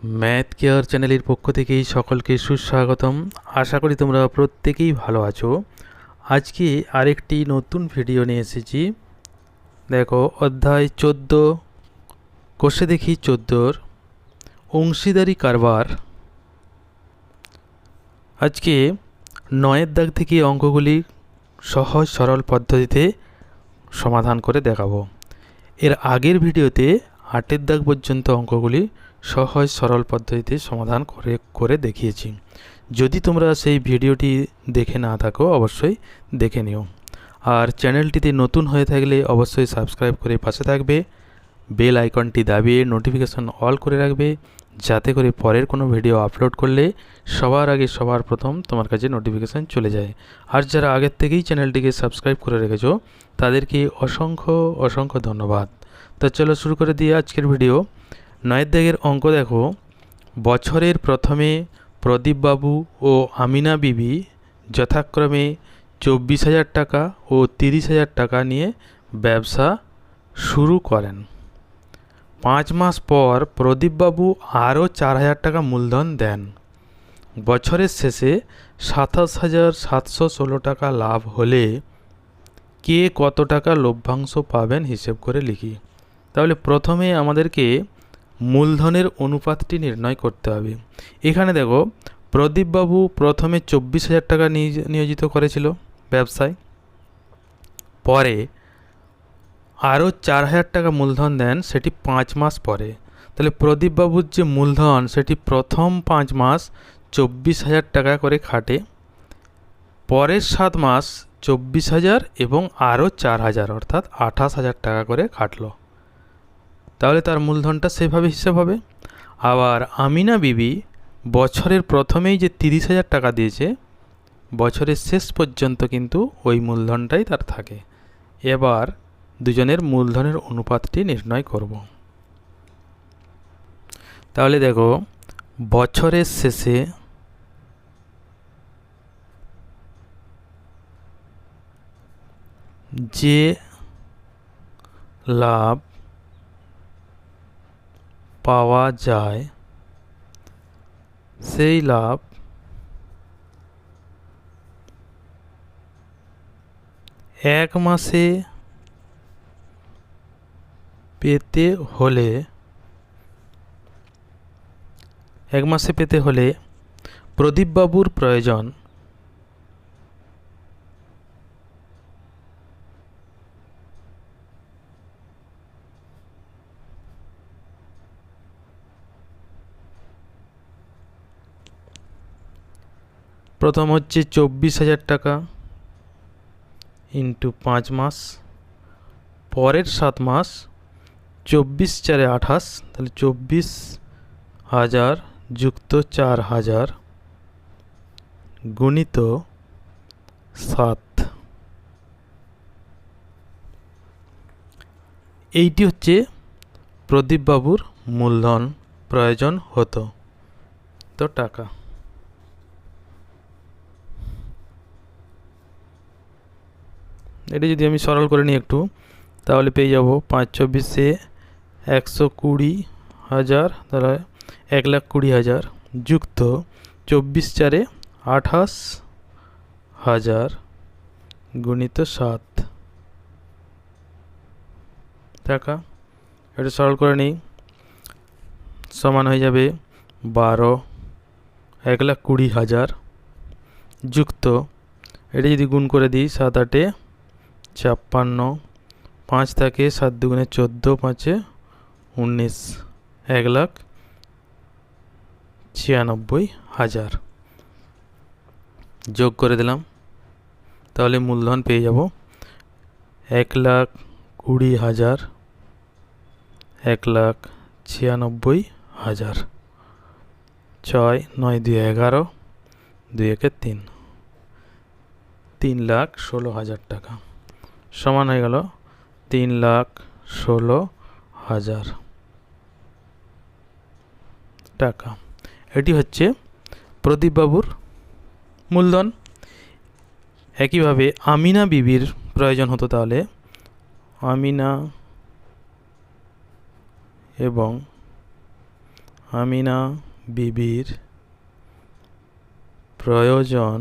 Math care চ্যানেলের পক্ষ থেকে সকলকে সুস্বাগতম। আশা করি তোমরা প্রত্যেকেই ভালো আছো। আজকে আরেকটি নতুন ভিডিও নিয়ে এসেছি। দেখো, অধ্যায় 14 কোষে দেখি 14 অংশীদারি কারবার। আজকে 9 দাগ থেকে অঙ্কগুলি সহজ সরল পদ্ধতিতে সমাধান করে দেখাবো। এর আগের ভিডিওতে 8 দাগ পর্যন্ত অঙ্কগুলি সহজ সরল পদ্ধতিতে সমাধান করে দেখিয়েছি। যদি তোমরা সেই ভিডিওটি দেখে না থাকো অবশ্যই দেখে নিও। আর চ্যানেলটিতে নতুন হয়ে থাকলে অবশ্যই সাবস্ক্রাইব করে পাশে থাকবে, বেল আইকনটি দাবিয়ে নোটিফিকেশন অল করে রাখবে, যাতে করে পরের কোনো ভিডিও আপলোড করলে সবার আগে সবার প্রথম তোমার কাছে নোটিফিকেশান চলে যায়। আর যারা আগের থেকেই চ্যানেলটিকে সাবস্ক্রাইব করে রেখেছো তাদেরকে অসংখ্য অসংখ্য ধন্যবাদ। তো চলো শুরু করে দিয়ে আজকের ভিডিও। 9 দাগের অঙ্ক দেখো, বছরের প্রথমে প্রদীপবাবু ও আমিনা বিবি যথাক্রমে 24,000 টাকা ও 30,000 টাকা নিয়ে ব্যবসা শুরু করেন। 5 মাস পর প্রদীপবাবু আরও 4,000 টাকা মূলধন দেন। বছরের শেষে 27,716 টাকা লাভ হলে কে কত টাকা লভ্যাংশ পাবেন হিসেব করে লিখি। তাহলে প্রথমে আমাদেরকে মূলধনের অনুপাতটি নির্ণয় করতে হবে। এখানে দেখো, প্রদীপবাবু প্রথমে 24,000 টাকা নিয়োজিত করেছিল ব্যবসায়, পরে আরও 4,000 টাকা মূলধন দেন, সেটি 5 মাস পরে। তাহলে প্রদীপবাবুর যে মূলধন সেটি প্রথম 5 মাস 24,000 টাকা করে খাটে, পরের 7 মাস 24,000 এবং আরও 4,000 অর্থাৎ 28,000 টাকা করে খাটলো। তাহলে তার মূলধনটা সেভাবে হিসাব হবে। আবার আমিনা বিবি বছরের প্রথমেই যে 30,000 টাকা দিয়েছে, বছরের শেষ পর্যন্ত কিন্তু ওই মূলধনটাই তার থাকে। এবার দুজনের মূলধনের অনুপাতটি নির্ণয় করব। তাহলে দেখো, বছরের শেষে যে লাভ পাওয়া যায় সেই লাভ এক মাসে পেতে হলে প্রদীপবাবুর প্রয়োজন প্রথম হচ্ছে 24,000 টাকা ইন্টু 5 মাস, পরের 7 মাস 24 4 28, তাহলে 24,000 যুক্ত 4,000 গুণিত 7। এইটি হচ্ছে প্রদীপবাবুর মূলধন প্রয়োজন হতো তো টাকা। এটি যদি আমি সরল করে নিই একটু, তাহলে পেয়ে যাব 5 24 120,000, তাহলে 1,20,000 যুক্ত 24 4 28,000 গুণিত 7 টাকা। এটা সরল করে নিই, সমান হয়ে যাবে 12 1,20,000 যুক্ত, এটা যদি গুণ করে দিই 7 8 56, 5 থাকে 7 2 14, 5 19, 1,96,000 যোগ করে দিলাম। তাহলে মূলধন পেয়ে যাব 1,20,000, 1,96,000। 6 9 2 11, 2 1 3, 3,16,000 টাকা সমান হয়ে গেল 3,16,000 টাকা। এটি হচ্ছে প্রদীপবাবুর মূলধন। একইভাবে আমিনা বিবির প্রয়োজন হতো, তাহলে আমিনা এবং আমিনা বিবির প্রয়োজন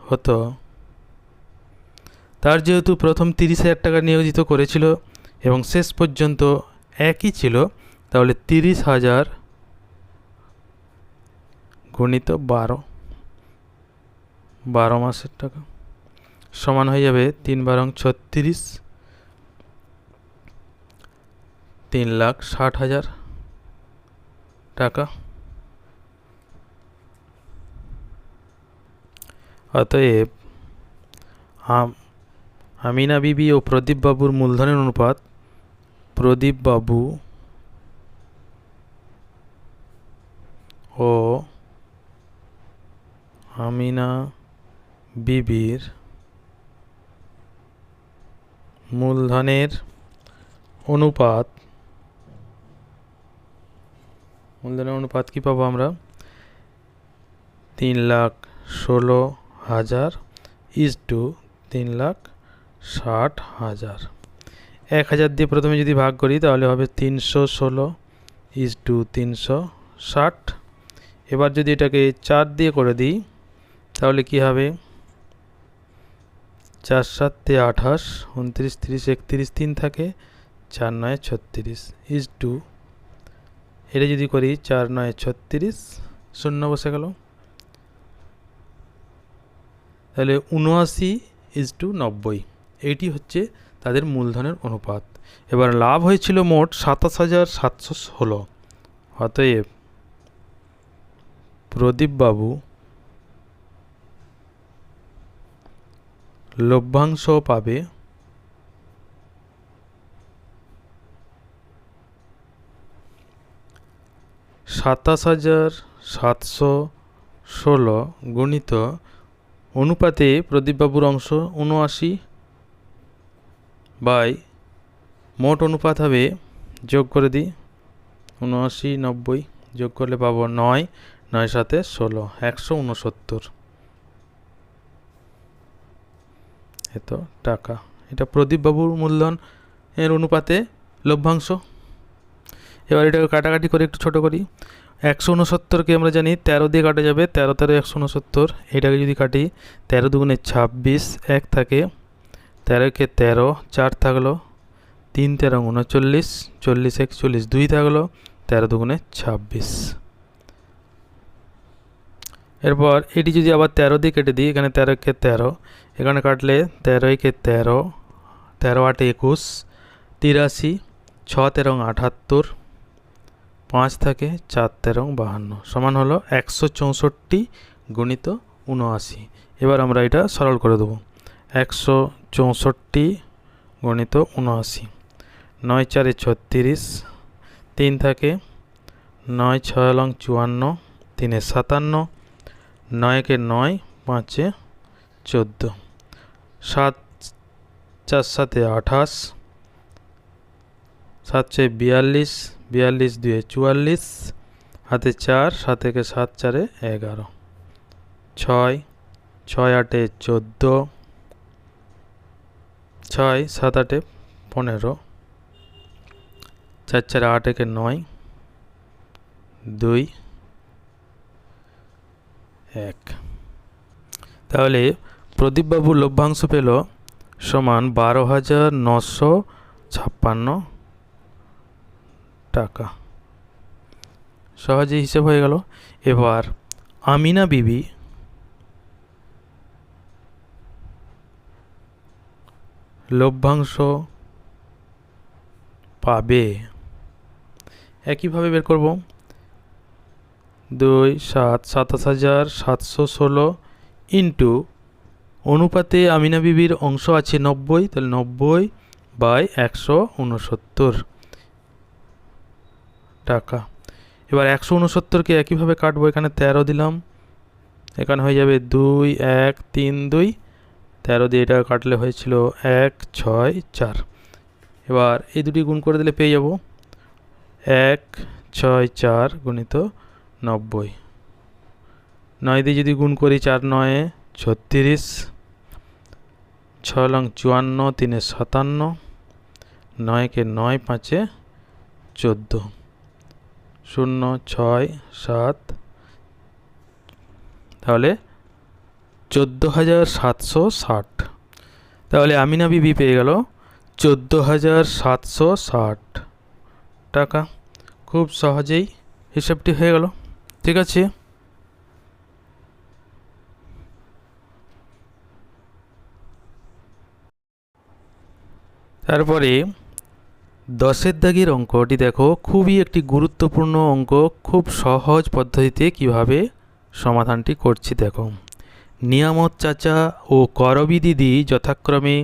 হতো, তার যেহেতু প্রথম 30,000 টাকা নিয়োজিত করেছিল এবং শেষ পর্যন্ত একই ছিল, তাহলে 30,000 গুণিত 12 মাসের টাকা সমান হয়ে যাবে 3 বারং 36, 3,60,000 টাকা। অতএব আমিনা বিবি ও প্রদীপ বাবুর মূলধনের অনুপাত, প্রদীপ বাবু ও আমিনা বিবির মূলধনের অনুপাত কি পাবো আমরা? 3,16,000 ইজটু 3,60,000। 1,000 দিয়ে প্রথমে যদি ভাগ করি তাহলে হবে 316 ইজটু 360। এবার যদি এটাকে 4 দিয়ে করে দিই তাহলে কি হবে? 4 7 28, 29 30 31 3 থাকে, 4 9 36 ইজটু, এটা যদি করি 4 9 36, শূন্য বসে গেল, তাহলে 79:90। এইটি হচ্ছে তাদের মূলধনের অনুপাত। এবার লাভ হয়েছিল মোট 27,716। অতএব প্রদীপ বাবু লভ্যাংশ পাবে 27,716 গুণিত অনুপাতে প্রদীপবাবুর অংশ 79 বাই মোট অনুপাত হবে, যোগ করে দিই, 79 90 যোগ করলে পাবো 9, 9 7 16, 169 এত টাকা। এটা প্রদীপবাবুর মূলধন এর অনুপাতে লভ্যাংশ। এবার এটাকে কাটাকাটি করে একটু ছোট করি। 169কে আমরা জানি 13 দিয়ে কাটা যাবে, 13 13 169। এটাকে যদি কাটি 13 দুগুণে 26, 1 থাকে, 13কে 13, 4 থাকলো, 3 13 39, 40 41 2 থাকলো, 13 দুগুণে 26। এরপর এটি যদি আবার 13 দিয়ে কেটে দিই, এখানে 13কে 13, এখানে কাটলে 13কে 13, 13 8 21, 83, 6 13 78, 5 থাকে, 4 13 52 সমান হলো 164 গুণিত 79। এবার আমরা এটা সরল করে দেবো। 164 গুণিত 79, 9 4 36, 3 থাকে, 9 6 54, 3 57, 9 কে 9, 5 14, 7 4 7 28, 7 6 42, 42 2 44, হাতে 4, 7 থেকে 7 4 11, 6 6 8 14, 6 7 8 15, 4 4 8 1 9, 2 1। তাহলে প্রদীপবাবুর লভ্যাংশ পেল সমান 12,956 টাকা। সহজে হিসেব হয়ে গেল। এবার আমিনা বিবি লভ্যাংশ পাবে একইভাবে বের করব। 2 7 27,716 ইন্টু অনুপাতে আমিনা বিবির অংশ আছে 90, তাহলে 90 বাই 169 টাকা। এবার 169কে একইভাবে কাটবো, এখানে 13 দিলাম, এখানে হয়ে যাবে 2 1 3 2, 13 দিয়ে এটা কাটলে হয়েছিল 1 6 4। এবার এই দুটি গুণ করে দিলে পেয়ে যাব 1 6 4 গুণিত 90। 9 দিয়ে যদি গুণ করি 4 9 36, 6 54, 3 57, 9 কে 9 5 14 0.607, তাহলে 14,760। তাহলে আমিনা বিবি পেয়ে গেল 14,760 টাকা। খুব সহজেই হিসাবটি হয়ে গেল। ঠিক আছে, তারপরে 10-এর দাগের অঙ্কটি দেখো, খুবই একটি গুরুত্বপূর্ণ অঙ্ক। খুব সহজ পদ্ধতিতে কিভাবে সমাধানটি করছি দেখো। নিয়ামত চাচা ও করবি দিদি যথাক্রমে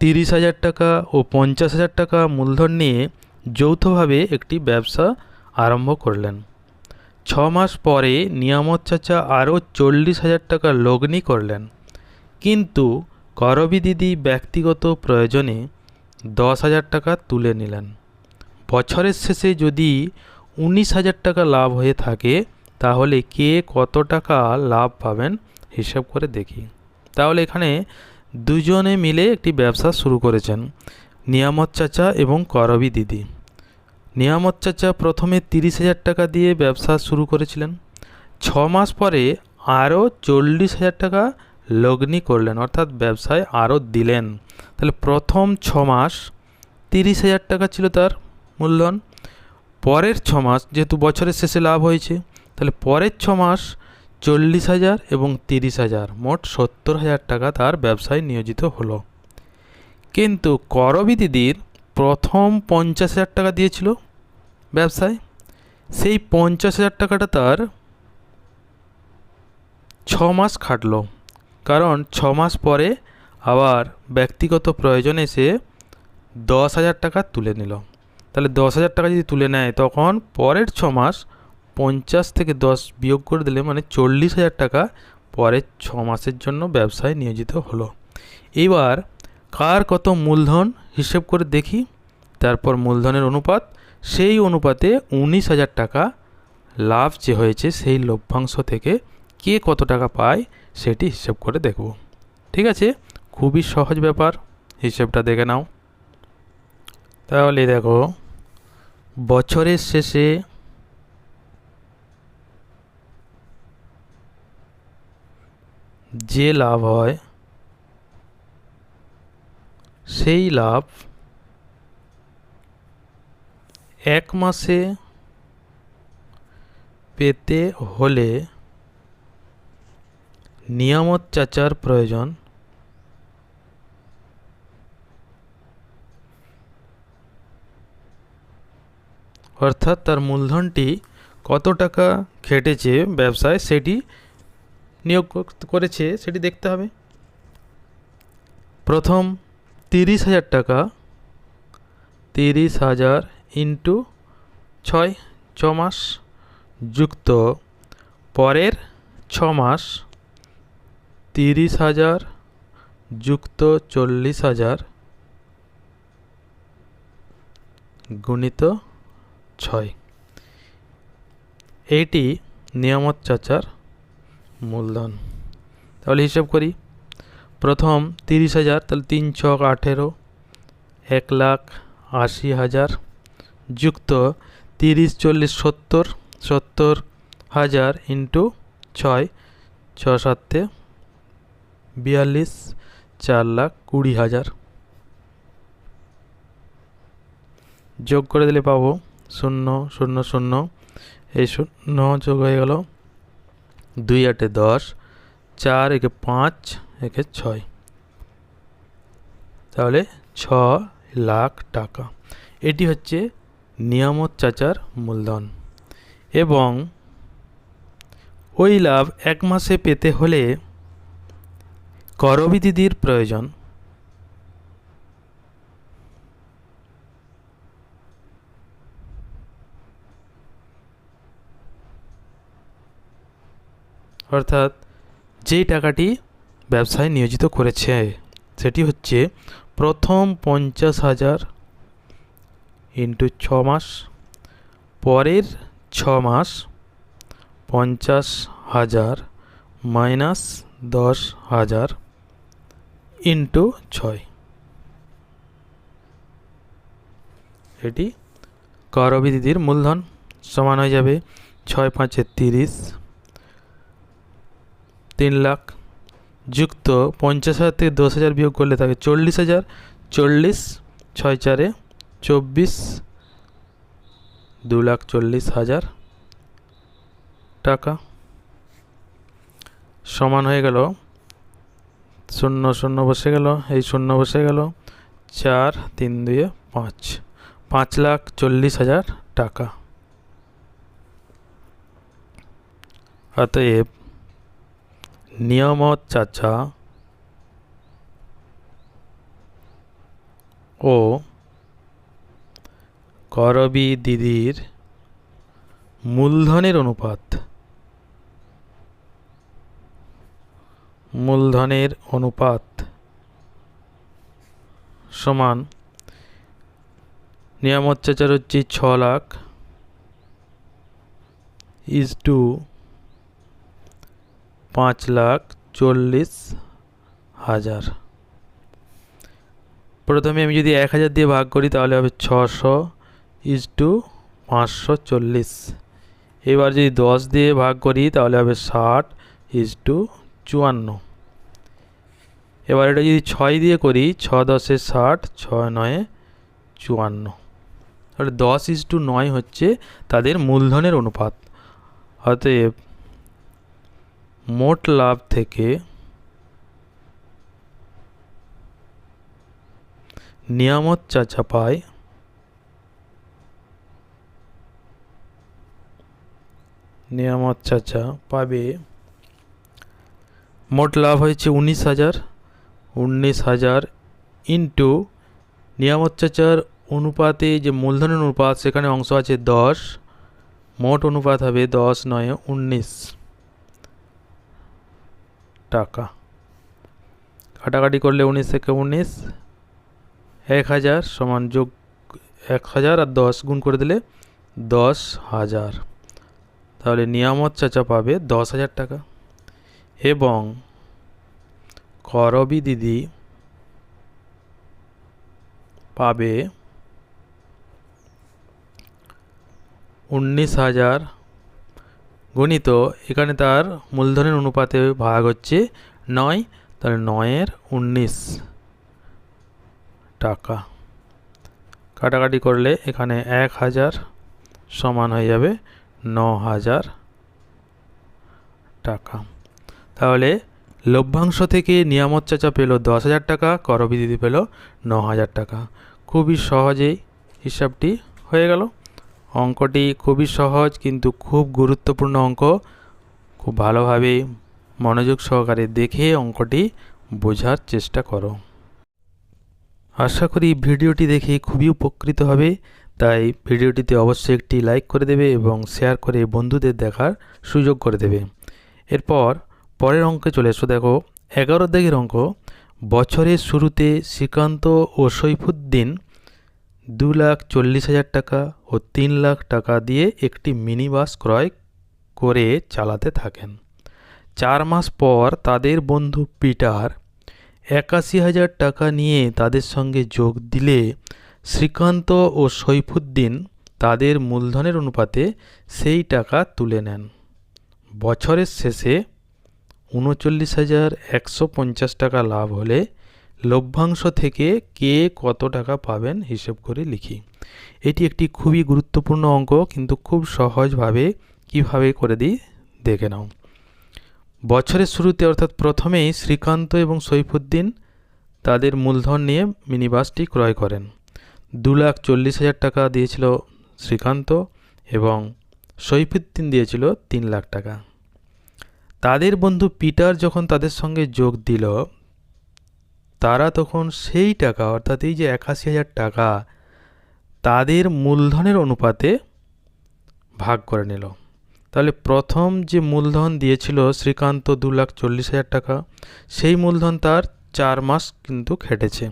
30,000 টাকা ও 50,000 টাকা মূলধন নিয়ে যৌথভাবে একটি ব্যবসা আরম্ভ করলেন। 6 মাস পরে নিয়ামত চাচা আরও 40,000 টাকা লগ্নি করলেন, কিন্তু করবি দিদি ব্যক্তিগত প্রয়োজনে 10,000 টাকা তুলে নিলেন। বছরের শেষে যদি 19,000 টাকা লাভ হয়ে থাকে, তাহলে কে কত টাকা লাভ পাবেন হিসাব করে দেখি। তাহলে এখানে দুজনে মিলে একটি ব্যবসা শুরু করেছেন, নিয়ামত চাচা এবং করবি দিদি। নিয়ামত চাচা প্রথমে 30,000 টাকা দিয়ে ব্যবসা শুরু করেছিলেন। 6 মাস পরে আরও 40,000 টাকা লগ্নি করলেন, অর্থাৎ ব্যবসায় আরও দিলেন। তাহলে প্রথম 6 মাস 30,000 টাকা ছিল তার মূলধন। পরের 6 মাস, যেহেতু বছরের শেষে লাভ হয়েছে, তাহলে পরের 6 মাস 40,000 এবং 30,000, মোট 70,000 টাকা তার ব্যবসায় নিয়োজিত হলো। কিন্তু করবি দিদির প্রথম 50,000 টাকা দিয়েছিল ব্যবসায়। সেই 50,000 টাকাটা তার 6 মাস খাটলো, কারণ 6 মাস পরে আবার ব্যক্তিগত প্রয়োজনে সে 10,000 টাকা তুলে নিল। তাহলে 10,000 টাকা যদি তুলে নেয়, তখন পরের 6 মাস 50 থেকে 10 বিয়োগ করে দিলে মানে 40,000 টাকা পরের 6 মাসের জন্য ব্যবসায় নিয়োজিত হলো। এবার কার কত মূলধন হিসেব করে দেখি, তারপর মূলধনের অনুপাত, সেই অনুপাতে 19,000 টাকা লাভ যে হয়েছে সেই লভ্যাংশ থেকে কে কত টাকা পায় সেটি হিসেব করে দেখব। ঠিক আছে, খুবই সহজ ব্যাপার, হিসেবটা দেখে নাও। তাহলে দেখো, বছরের শেষে যে লাভ হয় সেই লাভ 1 মাসে পেতে হলে নিয়ামত চাচার প্রয়োজন অর্থাৎ তার মূলধনটি কত টাকা খেটেছে ব্যবসায় সেটি নিয়োগ করেছে সেটি দেখতে হবে। প্রথম 30,000 টাকা, 30,000 ইন্টু 6 মাস, যুক্ত পরের 6 মাস 30,000 যুক্ত 40,000 গুণিত 6। এইটি নিয়ামত চাচার মূলধন। তাহলে হিসাব করি। প্রথম 30,000, তাহলে 3 ছক 18, 1,80,000 যুক্ত 30, 40, 70, 70,000 ইন্টু 6, 6 7 42, 4,20,000 যোগ করে দিলে পাবো 0 0 0, এই 0 যোগ হয়ে গেল, 2 8 10, 4 1 5, 1 6, তাহলে 6 লাখ টাকা। এটি হচ্ছে নিয়ামত চাচার মূলধন। এবং ওই লাভ 1 মাসে পেতে হলে করবি দিদির প্রয়োজন অর্থাৎ যেই টাকাটি ব্যবসায় নিয়োজিত করেছে সেটি হচ্ছে প্রথম 50,000 ইন্টু 6 মাস, পরের 6 মাস 50,000 মাইনাস 10,000 ইন্টু 6। এটি করবি দিদির মূলধন। সমান হয়ে যাবে 6 5 30, 3 লাখ যুক্ত 50,000 থেকে 10,000 বিয়োগ করলে থাকে 40,000, 40 6 4 24, 2,40,000 টাকা সমান হয়ে গেল 0 0 বসে গেল, এই 0 বসে গেল, 4 3 2 5, 5,40,000 টাকা। অতএব নিয়ামত চাচা ও করবী দিদির মূলধনের অনুপাত সমান, নিয়ামত চাচার হচ্ছে 6 লাখ ইজ টু 5,40,000। প্রথমে আমি যদি 1,000 দিয়ে ভাগ করি তাহলে হবে 600 ইজ টু 540। এবার যদি 10 দিয়ে ভাগ করি তাহলে হবে 60 ইজ টু 54। এবার এটা যদি 6 দিয়ে করি, 6 10 60, 6 9 54। তাহলে 10 ইজ টু 9 হচ্ছে তাদের মূলধনের অনুপাত। অতএব মোট লাভ থেকে নিয়ামত চাচা পায় পাবে, মোট লাভ হয়েছে 19,000 ইন্টু নিয়ামত চাচার অনুপাতে যে মূলধনের অনুপাত সেখানে অংশ আছে 10, মোট অনুপাত হবে 10 9 19 টাকা। কাটাকাটি করলে 19 থেকে 19, 1,000 সমান যোগ 1,000 আর 10 গুণ করে দিলে 10,000। তাহলে নিয়ামত চাচা পাবে 10,000 টাকা এবং করবী দিদি পাবে 19,000 গণিত, এখানে তার মূলধনের অনুপাতে ভাগ হচ্ছে 9, তাহলে 9 এর 19 টাকা। কাটাকাটি করলে এখানে 1,000 সমান হয়ে যাবে 9,000 টাকা। তাহলে লভ্যাংশ থেকে নিয়ামত চাচা পেল 10,000 টাকা, করবী দিদি পেল 9,000 টাকা। খুবই সহজেই হিসাবটি হয়ে গেল। অঙ্কটি খুবই সহজ কিন্তু খুব গুরুত্বপূর্ণ অঙ্ক। খুব ভালোভাবে মনোযোগ সহকারে দেখে অঙ্কটি বোঝার চেষ্টা করো। আশা করি ভিডিওটি দেখে খুবই উপকৃত হবে, তাই ভিডিওটিতে অবশ্যই একটি লাইক করে দেবে এবং শেয়ার করে বন্ধুদের দেখার সুযোগ করে দেবে। এরপর পরের অঙ্কে চলে এসো। দেখো 11 দাগের অঙ্ক। বছরের শুরুতে শ্রীকান্ত ও সৈফুদ্দিন 2,40,000 টাকা ও 3 লাখ টাকা দিয়ে একটি মিনি বাস ক্রয় করে চালাতে থাকেন। 4 মাস পর তাদের বন্ধু পিটার 81,000 টাকা নিয়ে তাদের সঙ্গে যোগ দিলে শ্রীকান্ত ও সৈফুদ্দিন তাদের মূলধনের অনুপাতে সেই টাকা তুলে নেন। বছরের শেষে 39,150 টাকা লাভ হলে লভ্যাংশ থেকে কে কত টাকা পাবেন হিসেব করে লিখি। এটি একটি খুবই গুরুত্বপূর্ণ অঙ্ক, কিন্তু খুব সহজভাবে কিভাবে করে দিই দেখে নাও। বছরের শুরুতে অর্থাৎ প্রথমেই শ্রীকান্ত এবং সৈফুদ্দিন তাদের মূলধন নিয়ে মিনি বাসটি ক্রয় করেন। 2,40,000 টাকা দিয়েছিল শ্রীকান্ত এবং সৈফুদ্দিন দিয়েছিল 3 লাখ টাকা। তাদের বন্ধু পিটার যখন তাদের সঙ্গে যোগ দিল, তারা তখন সেই টাকা অর্থাৎ এই যে 81,000 টাকা তাদের মূলধনের অনুপাতে ভাগ করে নিল। তাহলে প্রথম যে মূলধন দিয়েছিল শ্রীকান্ত 2,40,000 টাকা, সেই মূলধন তার 4 মাস কিন্তু খেটেছে।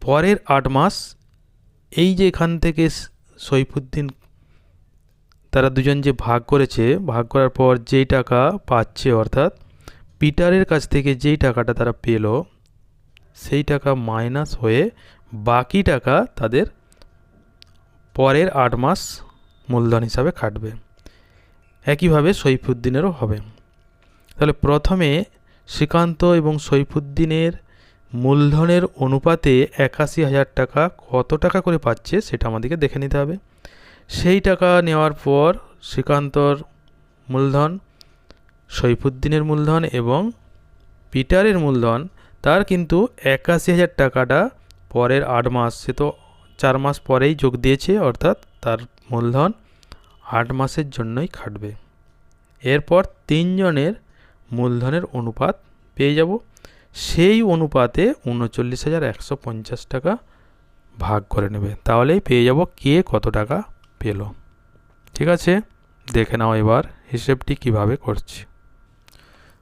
পরের 8 মাস এই যে এখান থেকে সৈফুদ্দিন তারা দুজন যে ভাগ করেছে, ভাগ করার পর যেই টাকা পাচ্ছে অর্থাৎ পিটারের কাছ থেকে যেই টাকাটা তারা পেল, সেই টাকা মাইনাস হয়ে বাকি টাকা তাদের পরের 8 মাস মূলধন হিসাবে খাটবে। একইভাবে সৈফুদ্দিনেরও হবে। তাহলে প্রথমে শ্রীকান্ত এবং সৈফুদ্দিনের মূলধনের অনুপাতে ৮১,০০০ টাকা কত টাকা করে পাচ্ছে সেটা আমাদেরকে দেখে নিতে হবে। সেই টাকা নেওয়ার পর শ্রীকান্তর মূলধন, সৈফুদ্দিনের মূলধন এবং পিটারের মূলধন, তার কিন্তু ৮১,০০০ টাকাটা পরের ৮ মাস, সে তো 4 মাস পরেই যোগ দিয়েছে, অর্থাৎ তার মূলধন 8 মাসের জন্যই খাটবে। এরপর তিনজনের মূলধনের অনুপাত পেয়ে যাব। সেই অনুপাতে ৩৯,১৫০ টাকা ভাগ করে নেবে, তাহলেই পেয়ে যাব কে কত টাকা পেল। ঠিক আছে, দেখে নাও এবার হিসেবটি কিভাবে করছি।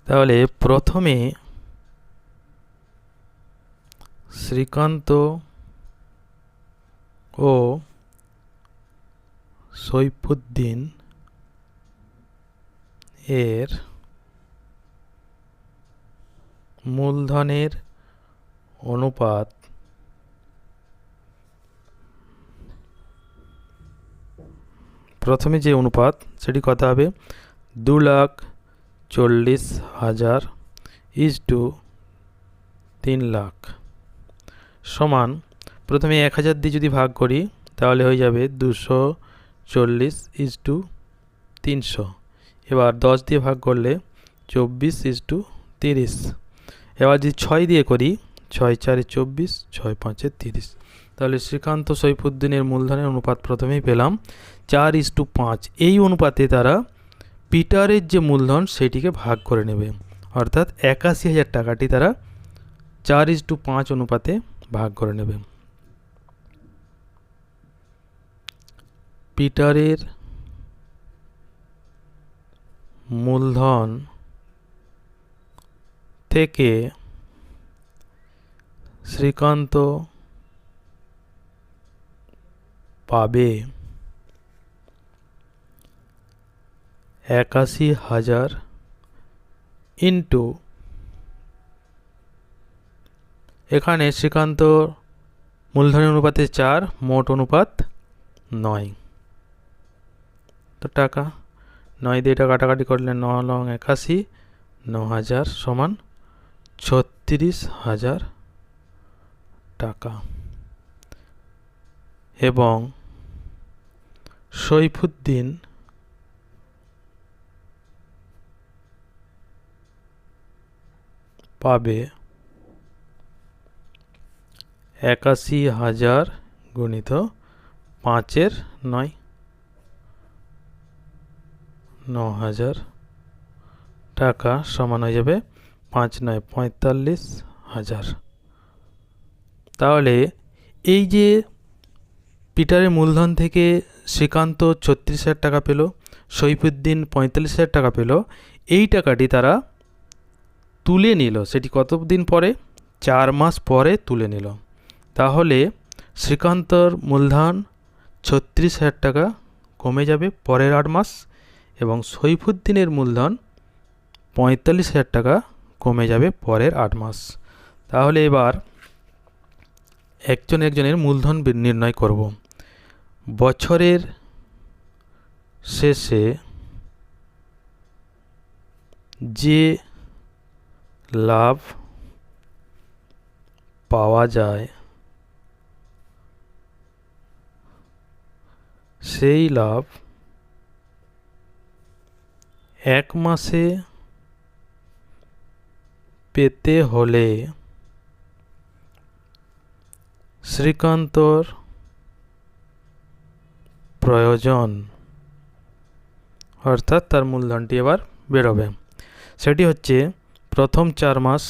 তাহলে প্রথমে শ্রীকান্ত ও সৈফুদ্দিন এর মূলধনের অনুপাত প্রথমে যে অনুপাত সেটি কত হবে, 2,40,000 = 3 লাখ সমান, প্রথমে 1,000 দিয়ে যদি ভাগ করি তাহলে হয়ে যাবে 240:300। এবার 10 দিয়ে ভাগ করলে 24:30। এবার যদি 6 দিয়ে করি, 6 × 4 = 24, 6 × 5 = 30। তাহলে শ্রীকান্ত সৈফুদ্দিনের মূলধনের অনুপাত প্রথমেই পেলাম 4:5। এই অনুপাতে তারা পিটারের যে মূলধন সেটিকে ভাগ করে নেবে, অর্থাৎ ৮১,০০০ টাকাটি তারা 4:5 অনুপাতে ভাগ করে নেবে। পিটারের মূলধন থেকে শ্রীকান্ত পাবে ৮১,০০০ ইন্টু, এখানে শ্রীকান্ত মূলধনের অনুপাতে 4, মোট অনুপাত 9। তো টাকা 9 দিয়ে এটা কাটাকাটি করলে 9 লং 81, 9,000 সমান 36,000 টাকা। এবং সৈফুদ্দিন পাবে ৮১,০০০ গুণিত 5-এর 9, 9,000 টাকা সমান হয়ে যাবে 5-9 = 45,000। তাহলে এই যে পিটারের মূলধন থেকে শ্রীকান্ত 36,000 টাকা পেল, সৈফুদ্দিন 45,000 টাকা পেল, এই টাকাটি তারা তুলে নিল, সেটি কতদিন পরে, 4 মাস পরে তুলে নিল। তাহলে শ্রীকান্তর মূলধন 36,000 টাকা কমে যাবে পরের 8 মাস, এবং সৈফুদ্দিনের মূলধন 45,000 টাকা কমে যাবে পরের 8 মাস। তাহলে এবার একজনের মূলধন নির্ণয় করব। বছরের শেষে যে লাভ পাওয়া যায় সেই লাভ 1 মাসে পেতে হলে শ্রীকান্তর প্রয়োজন, অর্থাৎ তার মূলধনটি এবার বেরোবে। সেটি হচ্ছে প্রথম 4 মাস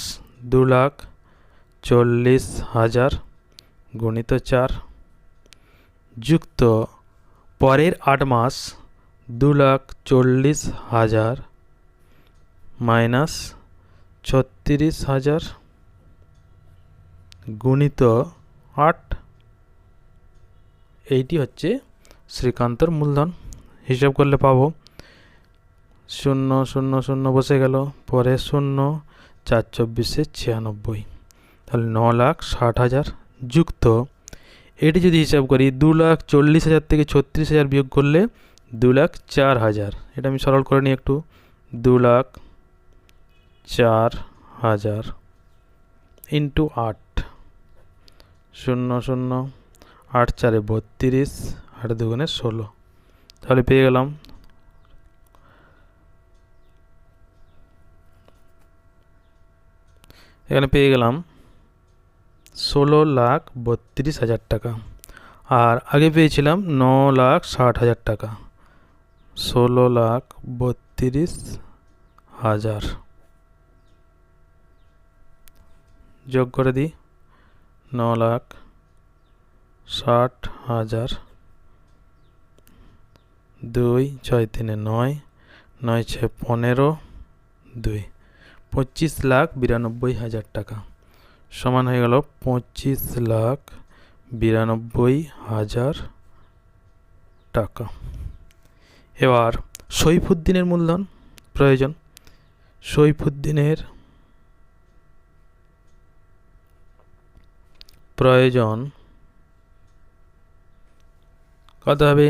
2,40,000 গুণিত 4 যুক্ত পরের 8 মাস 2,40,000 মাইনাস 36,000 গুণিত 8। এইটি হচ্ছে শ্রীকান্তর মূলধন। হিসাব করলে পাবো 0 0 0 বসে গেল, পরে 0, 4 × 24 = 96। তাহলে 9,60,000 যুক্ত এটি যদি হিসাব করি 2,40,000 থেকে 36,000 বিয়োগ করলে 2,04,000। এটা আমি সরল করে নিই একটু। 2,04,000 ইন্টু 8, 0 0 8 4 32, 8 2 16। তাহলে পেয়ে গেলাম এখানে পেয়ে গেলাম 16,32,000 টাকা। আর আগে পেয়েছিলাম 9,60,000 টাকা। 16,32,000 যোগ করে দিই। 9,60,000, 2 6 3 9, 9 6 15, 2 25,92,000 টাকা সমান হয়ে গেল 25,92,000 টাকা। এবার সইফুদ্দিনের মূলধন প্রয়োজন। সইফুদ্দিনের প্রয়োজন কত হবে?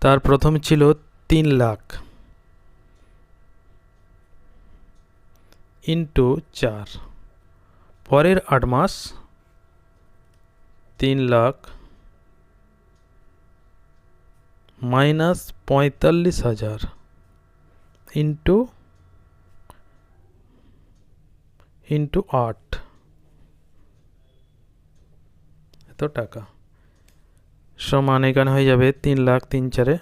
তার প্রথম ছিল 3 লাখ ইন্টু 4, পরের 8 মাস 3 লাখ মাইনাস 45,000 ইন্টু 8, এত টাকা সমান এখানে হয়ে যাবে 3 লাখ 3 4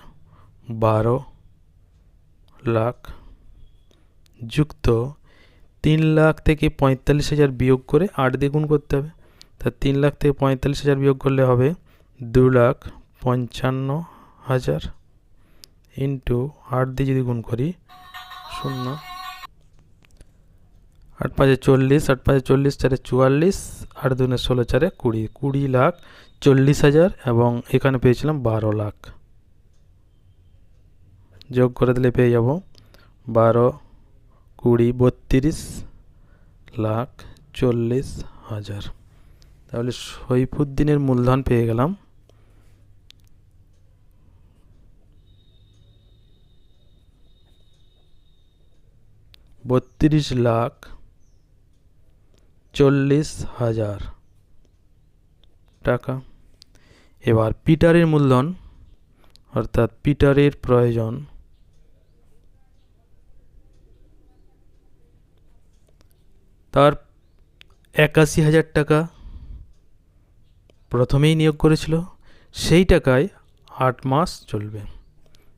12 লাখ যুক্ত 3 লাখ থেকে 45,000 বিয়োগ করে 8 দিয়ে গুণ করতে হবে। তা 3 লাখ থেকে 45,000 বিয়োগ করলে হবে 2,55,000 ইন্টু 8 দিয়ে যদি গুণ করি 0, 8 5 40, 8 5 40 4 44, 8 2 16 4 20, 20,40,000 এবং এখানে পেয়েছিলাম 12 লাখ। যোগ করে দিলে পেয়ে যাব 12 20 32,40,000। তাহলে সইফুদ্দিনের মূলধন পেয়ে গেলাম 32,40,000 টাকা। এবার পিটারের মূলধন অর্থাৎ পিটারের প্রয়োজন তার 81,000 টাকা প্রথমেই নিয়োগ করেছিল, সেই টাকায় 8 মাস চলবে।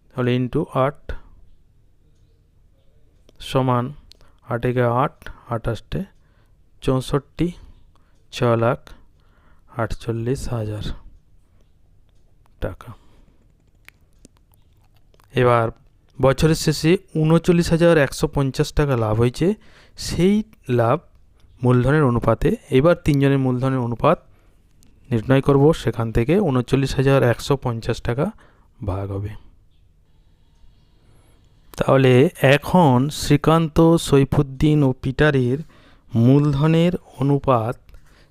তাহলে ইন্টু 8 সমান 8 একে 8, 28 64, 6,48,000 টাকা। এবার বছরের শেষে 39,150 টাকা লাভ হয়েছে, সেই লাভ মূলধনের অনুপাতে এবার তিনজনের মূলধনের অনুপাত নির্ণয় করব। সেখান থেকে 39,150 টাকা ভাগ হবে। তাহলে এখন শ্রীকান্ত, সইফুদ্দিন ও পিটারের মূলধনের অনুপাত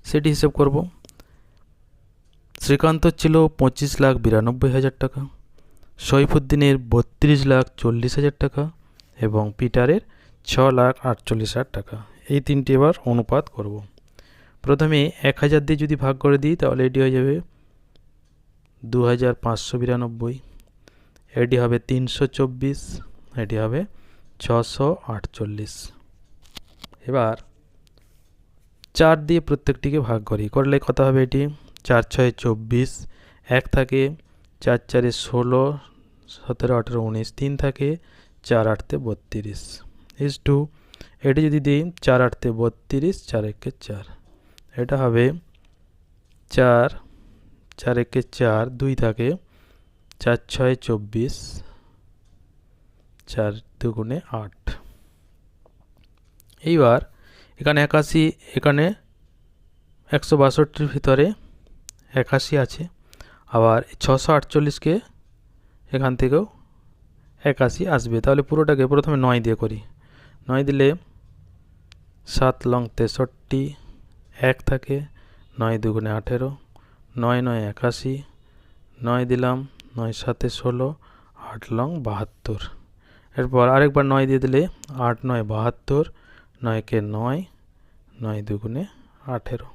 সেটি হিসেব করব। শ্রীকান্ত ছিল 25,92,000 টাকা, সইফুদ্দিনের 32,40,000 টাকা এবং পিটারের 6,48,000 টাকা। এই তিনটি এবার অনুপাত করব। প্রথমে 1,000 দিয়ে যদি ভাগ করে দিই তাহলে এটি হয়ে যাবে 2,592, এটি হবে 324, এটি হবে 648। এবার 4 দিয়ে প্রত্যেকটিকে ভাগ করি, করলে কত হবে? এটি 4 6 24, 1 থাকে 4 4 16, 17 18 19, 3 থাকে 4 8 32 ইজ টু, এটি যদি দিই 4 8 32, 4 1 4, এটা হবে 4 4 1 4, 2 থাকে 4 6 24, 4 2 8। এইবার এখানে 81, এখানে 162 ভিতরে 81 আছে, আবার 648কে এখান থেকেও 81 আসবে। তাহলে পুরোটাকে প্রথমে 9 দিয়ে করি। 9 দিলে 7 লং 63, 1 থাকে 9 2 18, 9 9 81, 9 দিলাম, 9 7 16, 8 লং 72। এরপর আরেকবার 9 দিয়ে দিলে 8 9 72, 9 কে 9, 9 দুগুণে 18।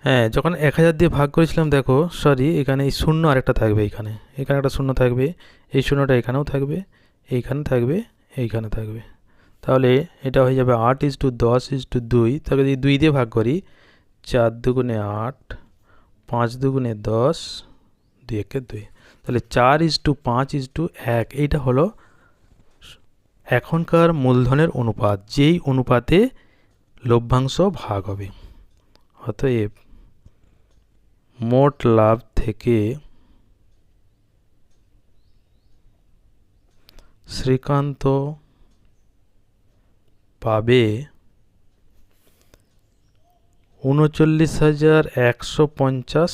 হ্যাঁ, যখন 1000 দিয়ে ভাগ করেছিলাম দেখো, সরি, এখানে এই শূন্য আরেকটা থাকবে, এখানে একটা শূন্য থাকবে, এই শূন্যটা এখানেও থাকবে, এইখানে থাকবে, এইখানে থাকবে। তাহলে এটা হয়ে যাবে 8:10:2। তাহলে যদি 2 দিয়ে ভাগ করি, 4 দুগুণে 8, 5 দুগুণে 10, 2 একে 2। তাহলে 4:5:1। এইটা হলো এখনকার মূলধনের অনুপাত, যেই অনুপাতে লভ্যাংশ ভাগ হবে। অতএব মোট লাভ থেকে শ্রীকান্ত পাবে 39,150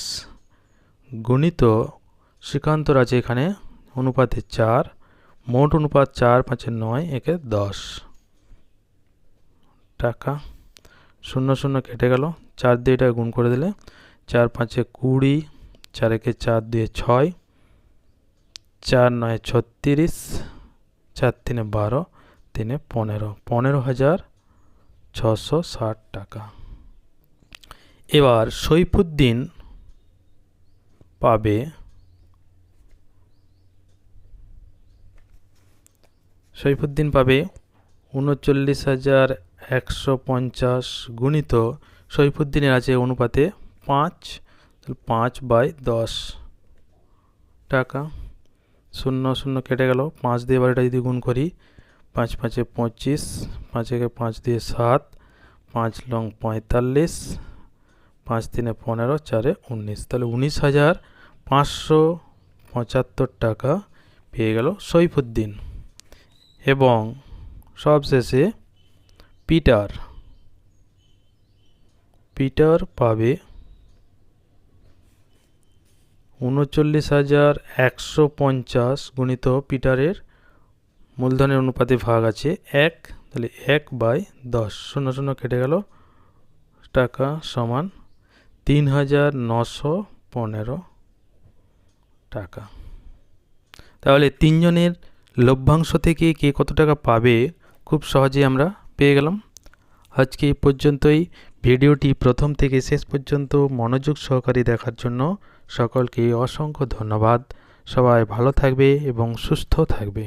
গুণিত শ্রীকান্তর আছে এখানে অনুপাতে 4, মোট অনুপাত 4 5 9, একে 10 টাকা। 0 0 কেটে গেল, 4 দিয়ে এটা গুণ করে দিলে 4 5 20, 4 একে 4 2 6, 4 9 36, 4 3 12, 3 15, 15,660 টাকা। এবার সৈফুদ্দিন পাবে 39,150 গুণিত সৈফুদ্দিনের আছে অনুপাতে 5, 5/10 টাকা। 0 0 কেটে গেল, 5 দিয়ে এবার এটা যদি গুণ করি, 5 5 25, 5 একে 5 দিয়ে 7, 5 লং 45, 5 3 15, 4 19। তাহলে 19,575 টাকা পেয়ে গেল সৈফুদ্দিন। এবং সবশেষে পিটার পাবে 39,150 গুণিত পিটারের মূলধনের অনুপাতে ভাগ আছে 1, তাহলে 1/10। 0 0 কেটে গেল, টাকা সমান 3,915 টাকা। তাহলে তিনজনের লভ্যাংশ থেকে কে কত টাকা পাবে খুব সহজেই আমরা পেয়ে গেলাম। আজকে এই পর্যন্তই। ভিডিওটি প্রথম থেকে শেষ পর্যন্ত মনোযোগ সহকারে দেখার জন্য সকলকে অসংখ্য ধন্যবাদ। সবাই ভালো থাকবে এবং সুস্থ থাকবে।